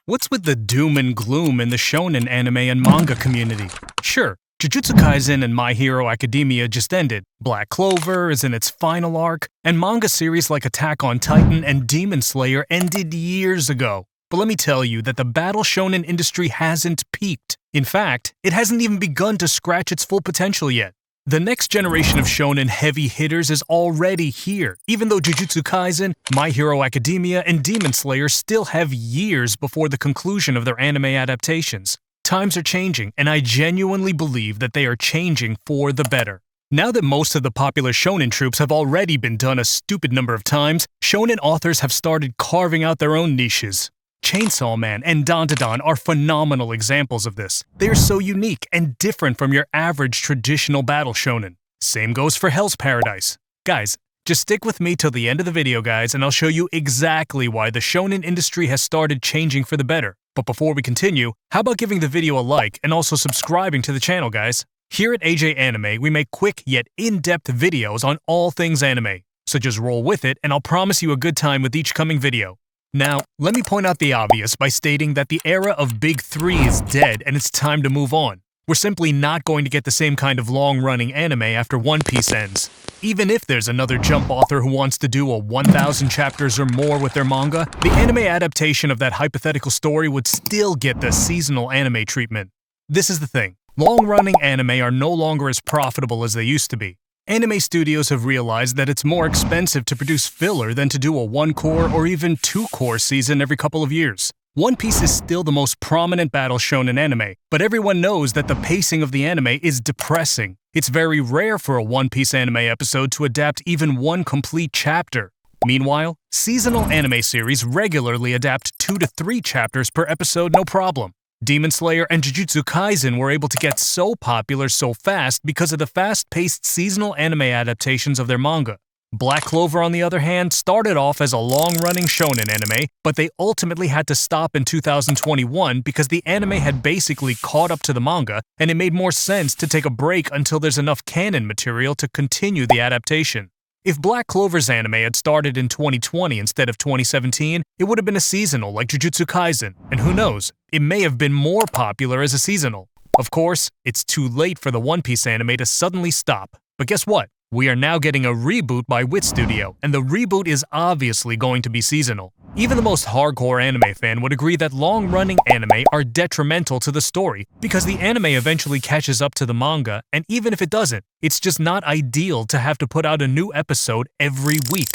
What's with the doom and gloom in the shonen anime and manga community? Sure, Jujutsu Kaisen and My Hero Academia just ended, Black Clover is in its final arc, and manga series like Attack on Titan and Demon Slayer ended years ago. But let me tell you that the Battle Shonen industry hasn't peaked. In fact, it hasn't even begun to scratch its full potential yet. The next generation of shonen heavy hitters is already here, even though Jujutsu Kaisen, My Hero Academia, and Demon Slayer still have years before the conclusion of their anime adaptations. Times are changing, and I genuinely believe that they are changing for the better. Now that most of the popular shonen tropes have already been done a stupid number of times, shonen authors have started carving out their own niches. Chainsaw Man and Dandadan are phenomenal examples of this. They are so unique and different from your average traditional battle shonen. Same goes for Hell's Paradise. Guys, just stick with me till the end of the video, guys, and I'll show you exactly why the shonen industry has started changing for the better. But before we continue, how about giving the video a like and also subscribing to the channel, guys? Here at AJAnime, we make quick yet in-depth videos on all things anime. So just roll with it, and I'll promise you a good time with each coming video. Now, let me point out the obvious by stating that the era of Big 3 is dead and it's time to move on. We're simply not going to get the same kind of long-running anime after One Piece ends. Even if there's another Jump author who wants to do a 1,000 chapters or more with their manga, the anime adaptation of that hypothetical story would still get the seasonal anime treatment. This is the thing. Long-running anime are no longer as profitable as they used to be. Anime studios have realized that it's more expensive to produce filler than to do a 1-core or even 2-core season every couple of years. One Piece is still the most prominent battle shonen anime, but everyone knows that the pacing of the anime is depressing. It's very rare for a One Piece anime episode to adapt even one complete chapter. Meanwhile, seasonal anime series regularly adapt 2 to 3 chapters per episode no problem. Demon Slayer and Jujutsu Kaisen were able to get so popular so fast because of the fast-paced seasonal anime adaptations of their manga. Black Clover, on the other hand, started off as a long-running shonen anime, but they ultimately had to stop in 2021 because the anime had basically caught up to the manga, and it made more sense to take a break until there's enough canon material to continue the adaptation. If Black Clover's anime had started in 2020 instead of 2017, it would have been a seasonal like Jujutsu Kaisen, and who knows, it may have been more popular as a seasonal. Of course, it's too late for the One Piece anime to suddenly stop. But guess what? We are now getting a reboot by Wit Studio, and the reboot is obviously going to be seasonal. Even the most hardcore anime fan would agree that long-running anime are detrimental to the story because the anime eventually catches up to the manga, and even if it doesn't, it's just not ideal to have to put out a new episode every week.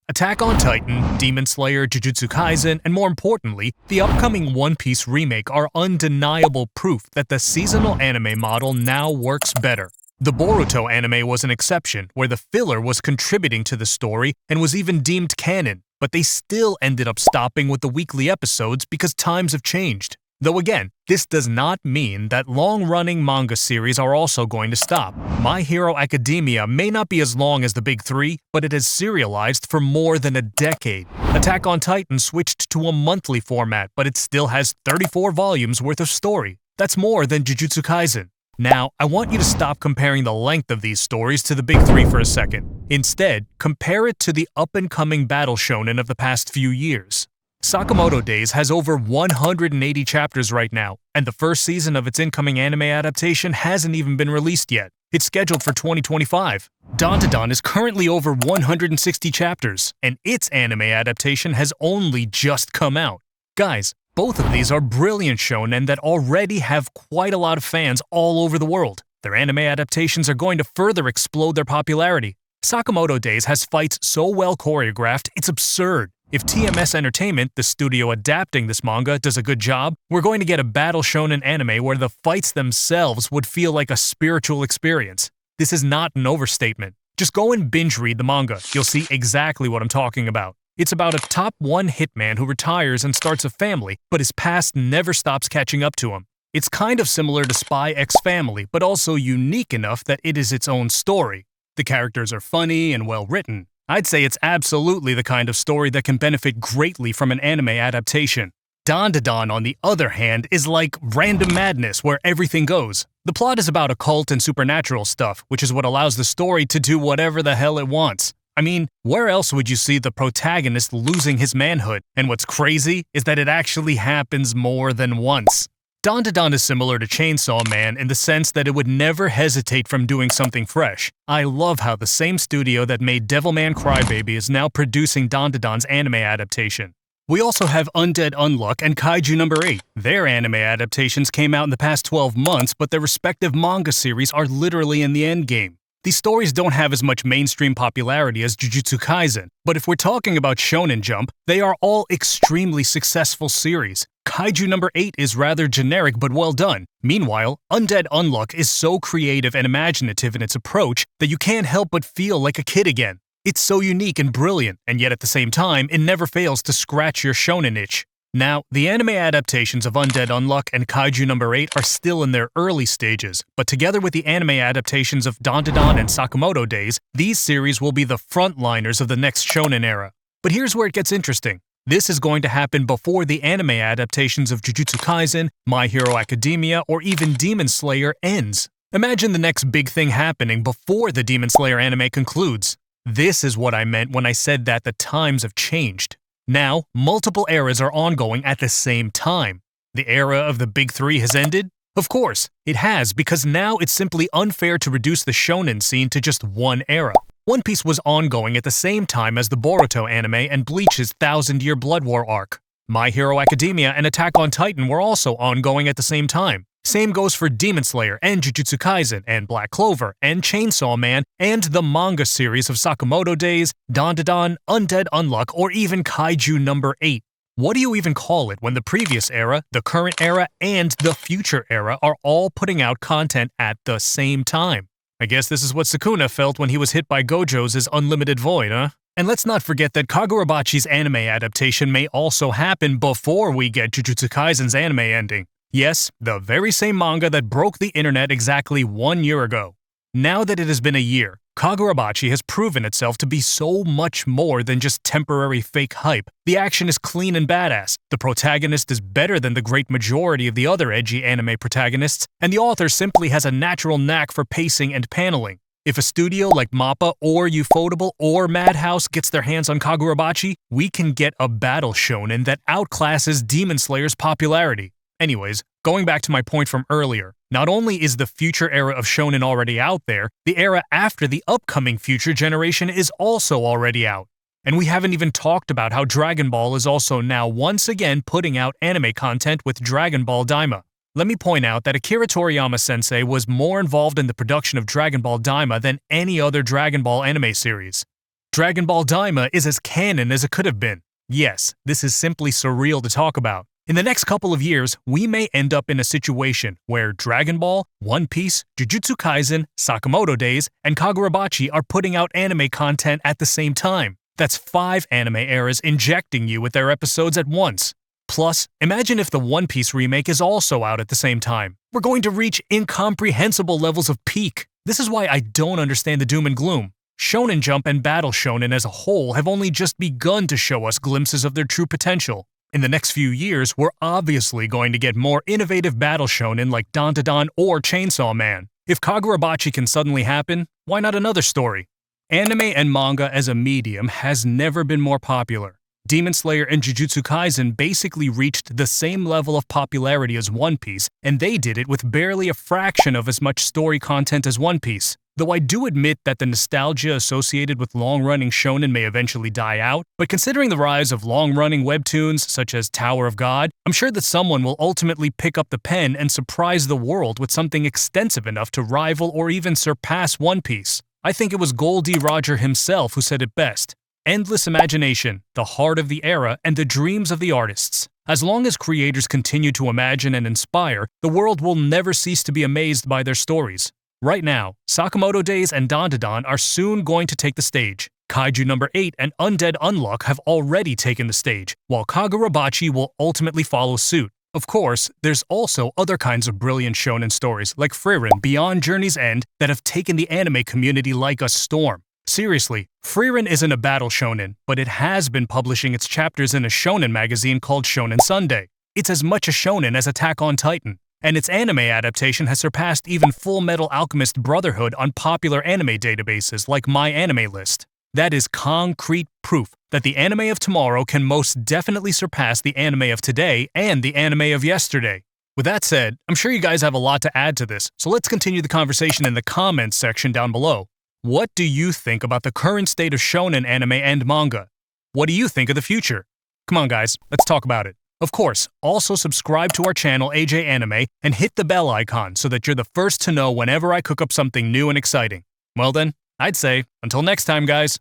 Attack on Titan, Demon Slayer, Jujutsu Kaisen, and more importantly, the upcoming One Piece remake are undeniable proof that the seasonal anime model now works better. The Boruto anime was an exception, where the filler was contributing to the story and was even deemed canon, but they still ended up stopping with the weekly episodes because times have changed. Though again, this does not mean that long-running manga series are also going to stop. My Hero Academia may not be as long as the Big 3, but it has serialized for more than a decade. Attack on Titan switched to a monthly format, but it still has 34 volumes worth of story. That's more than Jujutsu Kaisen. Now, I want you to stop comparing the length of these stories to the Big 3 for a second. Instead, compare it to the up-and-coming battle shonen of the past few years. Sakamoto Days has over 180 chapters right now, and the first season of its incoming anime adaptation hasn't even been released yet. It's scheduled for 2025. Dandadan is currently over 160 chapters, and its anime adaptation has only just come out. Guys, both of these are brilliant shonen that already have quite a lot of fans all over the world. Their anime adaptations are going to further explode their popularity. Sakamoto Days has fights so well choreographed, it's absurd. If TMS Entertainment, the studio adapting this manga, does a good job, we're going to get a battle shonen anime where the fights themselves would feel like a spiritual experience. This is not an overstatement. Just go and binge read the manga. You'll see exactly what I'm talking about. It's about a top 1 hitman who retires and starts a family, but his past never stops catching up to him. It's kind of similar to Spy X Family, but also unique enough that it is its own story. The characters are funny and well written. I'd say it's absolutely the kind of story that can benefit greatly from an anime adaptation. Dandadan, on the other hand, is like random madness where everything goes. The plot is about occult and supernatural stuff, which is what allows the story to do whatever the hell it wants. I mean, where else would you see the protagonist losing his manhood? And what's crazy is that it actually happens more than once. Dandadan is similar to Chainsaw Man in the sense that it would never hesitate from doing something fresh. I love how the same studio that made Devilman Crybaby is now producing Dandadan's anime adaptation. We also have Undead Unluck and Kaiju Number 8. Their anime adaptations came out in the past 12 months, but their respective manga series are literally in the endgame. These stories don't have as much mainstream popularity as Jujutsu Kaisen, but if we're talking about Shonen Jump, they are all extremely successful series. Kaiju Number 8 is rather generic but well done. Meanwhile, Undead Unluck is so creative and imaginative in its approach that you can't help but feel like a kid again. It's so unique and brilliant, and yet at the same time, it never fails to scratch your shonen itch. Now, the anime adaptations of Undead Unluck and Kaiju Number 8 are still in their early stages, but together with the anime adaptations of Dandadan and Sakamoto Days, these series will be the frontliners of the next shonen era. But here's where it gets interesting. This is going to happen before the anime adaptations of Jujutsu Kaisen, My Hero Academia, or even Demon Slayer ends. Imagine the next big thing happening before the Demon Slayer anime concludes. This is what I meant when I said that the times have changed. Now, multiple eras are ongoing at the same time. The era of the big three has ended? Of course, it has, because now it's simply unfair to reduce the shonen scene to just one era. One Piece was ongoing at the same time as the Boruto anime and Bleach's Thousand-Year Blood War arc. My Hero Academia and Attack on Titan were also ongoing at the same time. Same goes for Demon Slayer and Jujutsu Kaisen and Black Clover and Chainsaw Man and the manga series of Sakamoto Days, Dandadan, Undead Unluck, or even Kaiju Number 8. What do you even call it when the previous era, the current era, and the future era are all putting out content at the same time? I guess this is what Sukuna felt when he was hit by Gojo's Unlimited Void, huh? And let's not forget that Kagurabachi's anime adaptation may also happen before we get Jujutsu Kaisen's anime ending. Yes, the very same manga that broke the internet exactly 1 year ago. Now that it has been a year, Kagurabachi has proven itself to be so much more than just temporary fake hype. The action is clean and badass, the protagonist is better than the great majority of the other edgy anime protagonists, and the author simply has a natural knack for pacing and paneling. If a studio like MAPPA or Ufotable or Madhouse gets their hands on Kagurabachi, we can get a battle shonen that outclasses Demon Slayer's popularity. Anyways, going back to my point from earlier, not only is the future era of shonen already out there, the era after the upcoming future generation is also already out. And we haven't even talked about how Dragon Ball is also now once again putting out anime content with Dragon Ball Daima. Let me point out that Akira Toriyama sensei was more involved in the production of Dragon Ball Daima than any other Dragon Ball anime series. Dragon Ball Daima is as canon as it could have been. Yes, this is simply surreal to talk about. In the next couple of years, we may end up in a situation where Dragon Ball, One Piece, Jujutsu Kaisen, Sakamoto Days, and Kagurabachi are putting out anime content at the same time. That's 5 anime eras injecting you with their episodes at once. Plus, imagine if the One Piece remake is also out at the same time. We're going to reach incomprehensible levels of peak. This is why I don't understand the doom and gloom. Shonen Jump and Battle Shonen as a whole have only just begun to show us glimpses of their true potential. In the next few years, we're obviously going to get more innovative battle shonen like Dandadan or Chainsaw Man. If Kagurabachi can suddenly happen, why not another story? Anime and manga as a medium has never been more popular. Demon Slayer and Jujutsu Kaisen basically reached the same level of popularity as One Piece, and they did it with barely a fraction of as much story content as One Piece. Though I do admit that the nostalgia associated with long-running shonen may eventually die out, but considering the rise of long-running webtoons such as Tower of God, I'm sure that someone will ultimately pick up the pen and surprise the world with something extensive enough to rival or even surpass One Piece. I think it was Gol D. Roger himself who said it best. Endless imagination, the heart of the era, and the dreams of the artists. As long as creators continue to imagine and inspire, the world will never cease to be amazed by their stories. Right now, Sakamoto Days and Dandadan are soon going to take the stage. Kaiju Number 8 and Undead Unluck have already taken the stage, while Kagurabachi will ultimately follow suit. Of course, there's also other kinds of brilliant shonen stories like Frieren Beyond Journey's End that have taken the anime community like a storm. Seriously, Frieren isn't a battle shonen, but it has been publishing its chapters in a shonen magazine called Shonen Sunday. It's as much a shonen as Attack on Titan. And its anime adaptation has surpassed even Full Metal Alchemist Brotherhood on popular anime databases like MyAnimeList. That is concrete proof that the anime of tomorrow can most definitely surpass the anime of today and the anime of yesterday. With that said, I'm sure you guys have a lot to add to this, so let's continue the conversation in the comments section down below. What do you think about the current state of shonen anime and manga? What do you think of the future? Come on guys, let's talk about it. Of course, also subscribe to our channel AJAnime and hit the bell icon so that you're the first to know whenever I cook up something new and exciting. Well then, I'd say, until next time guys.